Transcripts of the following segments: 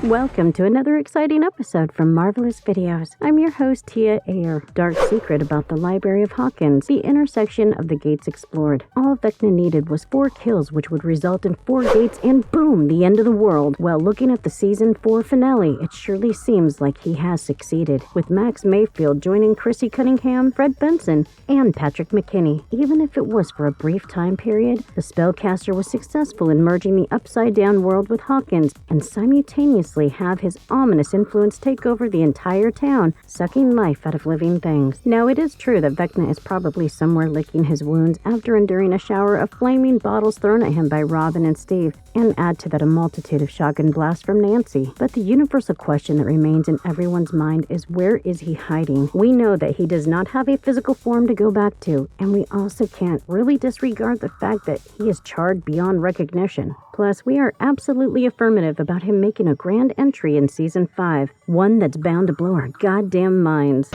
Welcome to another exciting episode from Marvelous Videos. I'm your host, Tia Ayer. Dark secret about the Library of Hawkins, the intersection of the gates explored. All Vecna needed was 4 kills, which would result in 4 gates and boom, the end of the world. Well, looking at the season 4 finale, it surely seems like he has succeeded, with Max Mayfield joining Chrissy Cunningham, Fred Benson, and Patrick McKinney. Even if it was for a brief time period, the spellcaster was successful in merging the upside-down world with Hawkins and simultaneously have his ominous influence take over the entire town, sucking life out of living things. Now, it is true that Vecna is probably somewhere licking his wounds after enduring a shower of flaming bottles thrown at him by Robin and Steve, and add to that a multitude of shotgun blasts from Nancy. But the universal question that remains in everyone's mind is, where is he hiding? We know that he does not have a physical form to go back to, and we also can't really disregard the fact that he is charred beyond recognition. Plus, we are absolutely affirmative about him making a grand entry in Season 5, one that's bound to blow our goddamn minds.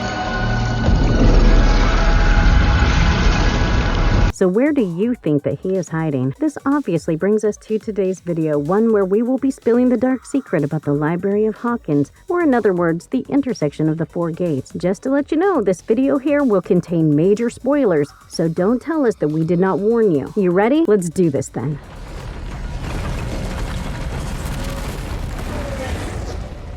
So where do you think that he is hiding? This obviously brings us to today's video, one where we will be spilling the dark secret about the Library of Hawkins, or in other words, the intersection of the 4 gates. Just to let you know, this video here will contain major spoilers, so don't tell us that we did not warn you. You ready? Let's do this then.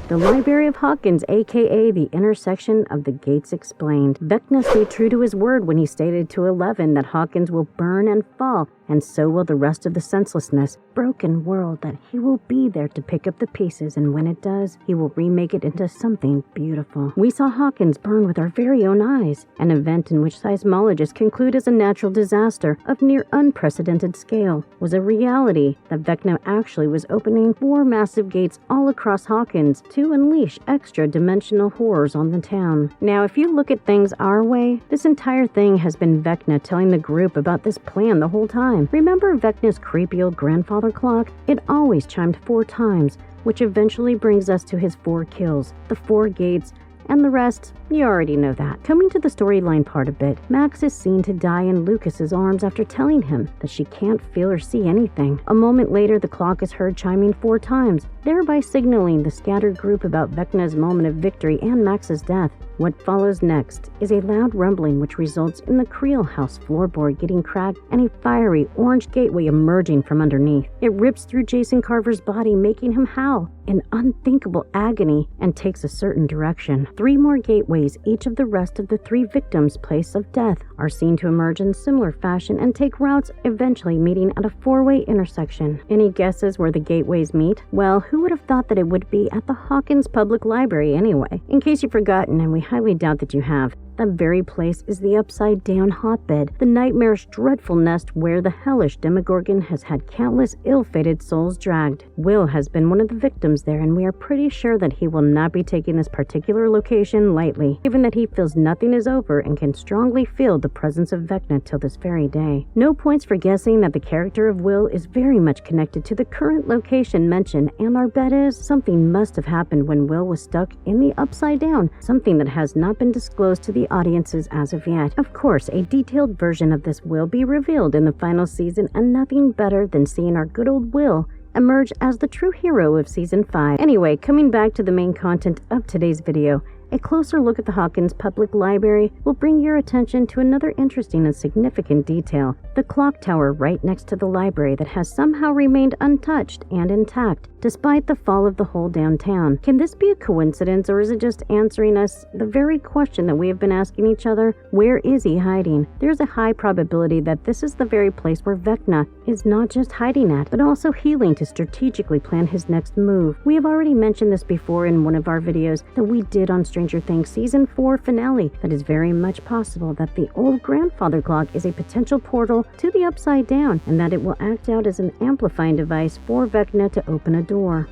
The Library of Hawkins, aka the intersection of the gates explained. Vecna stayed true to his word when he stated to Eleven that Hawkins will burn and fall, and so will the rest of the senselessness, broken world that he will be there to pick up the pieces, and when it does, he will remake it into something beautiful. We saw Hawkins burn with our very own eyes, an event in which seismologists conclude as a natural disaster of near unprecedented scale was a reality that Vecna actually was opening 4 massive gates all across Hawkins to unleash extra dimensional horrors on the town. Now, if you look at things our way, this entire thing has been Vecna telling the group about this plan the whole time. Remember Vecna's creepy old grandfather clock? It always chimed 4 times, which eventually brings us to his 4 kills, the 4 gates, and the rest, you already know that. Coming to the storyline part a bit, Max is seen to die in Lucas's arms after telling him that she can't feel or see anything. A moment later, the clock is heard chiming 4 times, thereby signaling the scattered group about Vecna's moment of victory and Max's death. What follows next is a loud rumbling which results in the Creel house floorboard getting cracked and a fiery orange gateway emerging from underneath. It rips through Jason Carver's body, making him howl in unthinkable agony, and takes a certain direction. 3 more gateways, each of the rest of the 3 victims' place of death, are seen to emerge in similar fashion and take routes, eventually meeting at a 4-way intersection. Any guesses where the gateways meet? Well, who would have thought that it would be at the Hawkins Public Library anyway? In case you've forgotten, and we highly doubt that you have, that very place is the upside-down hotbed, the nightmarish, dreadful nest where the hellish Demogorgon has had countless ill-fated souls dragged. Will has been one of the victims there, and we are pretty sure that he will not be taking this particular location lightly, given that he feels nothing is over and can strongly feel the presence of Vecna till this very day. No points for guessing that the character of Will is very much connected to the current location mentioned, and our bet is something must have happened when Will was stuck in the upside down, something that has not been disclosed to the audiences as of yet. Of course, a detailed version of this will be revealed in the final season, and nothing better than seeing our good old Will emerge as the true hero of Season 5. Anyway, coming back to the main content of today's video, a closer look at the Hawkins Public Library will bring your attention to another interesting and significant detail, the clock tower right next to the library that has somehow remained untouched and intact, despite the fall of the whole downtown. Can this be a coincidence, or is it just answering us the very question that we have been asking each other? Where is he hiding? There's a high probability that this is the very place where Vecna is not just hiding at, but also healing to strategically plan his next move. We have already mentioned this before in one of our videos that we did on Stranger Things Season 4 finale, that is very much possible that the old grandfather clock is a potential portal to the upside down, and that it will act out as an amplifying device for Vecna to open a door.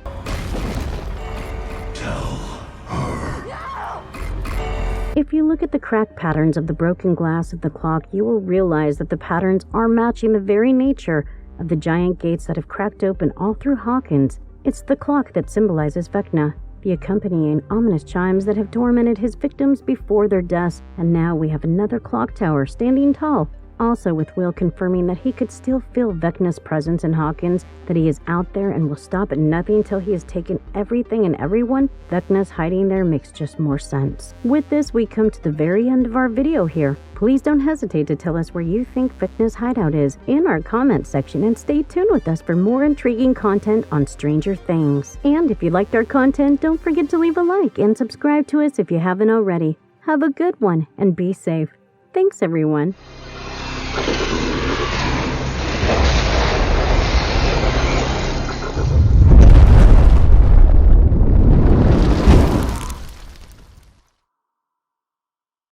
If you look at the crack patterns of the broken glass of the clock, you will realize that the patterns are matching the very nature of the giant gates that have cracked open all through Hawkins. It's the clock that symbolizes Vecna, the accompanying ominous chimes that have tormented his victims before their deaths, and now we have another clock tower standing tall Also, with Will confirming that he could still feel Vecna's presence in Hawkins, that he is out there and will stop at nothing until he has taken everything and everyone, Vecna's hiding there makes just more sense. With this, we come to the very end of our video here. Please don't hesitate to tell us where you think Vecna's hideout is in our comment section, and stay tuned with us for more intriguing content on Stranger Things. And if you liked our content, don't forget to leave a like and subscribe to us if you haven't already. Have a good one and be safe. Thanks, everyone.